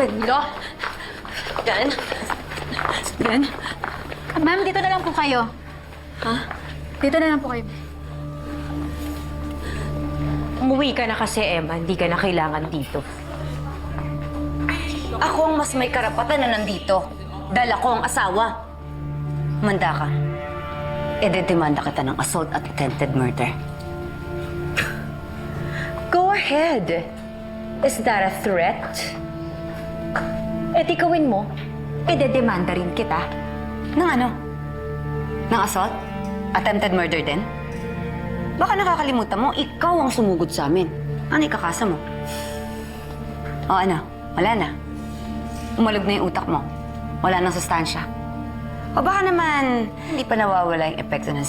Danilo! Dan? Dan? Ma'am, dito na lang po kayo. Ha? Dito na lang po kayo. Umuwi ka na kasi, Emma. Hindi ka na kailangan dito. Ako ang mas may karapatan na nandito. Dahil ako ang asawa. Manda ka. Ededemanda kita ng assault at attempted murder. Go ahead. Is that a threat? Eh, tikawin mo. Idedemanda rin kita. Ng ano? Ng assault? Attempted murder din? Baka nakakalimutan mo, ikaw ang sumugod sa amin. Ano ikakasa mo? O ano? Wala na. Umalog na yung utak mo. Wala nang sustansya. O baka naman, hindi pa nawawala yung epekto ng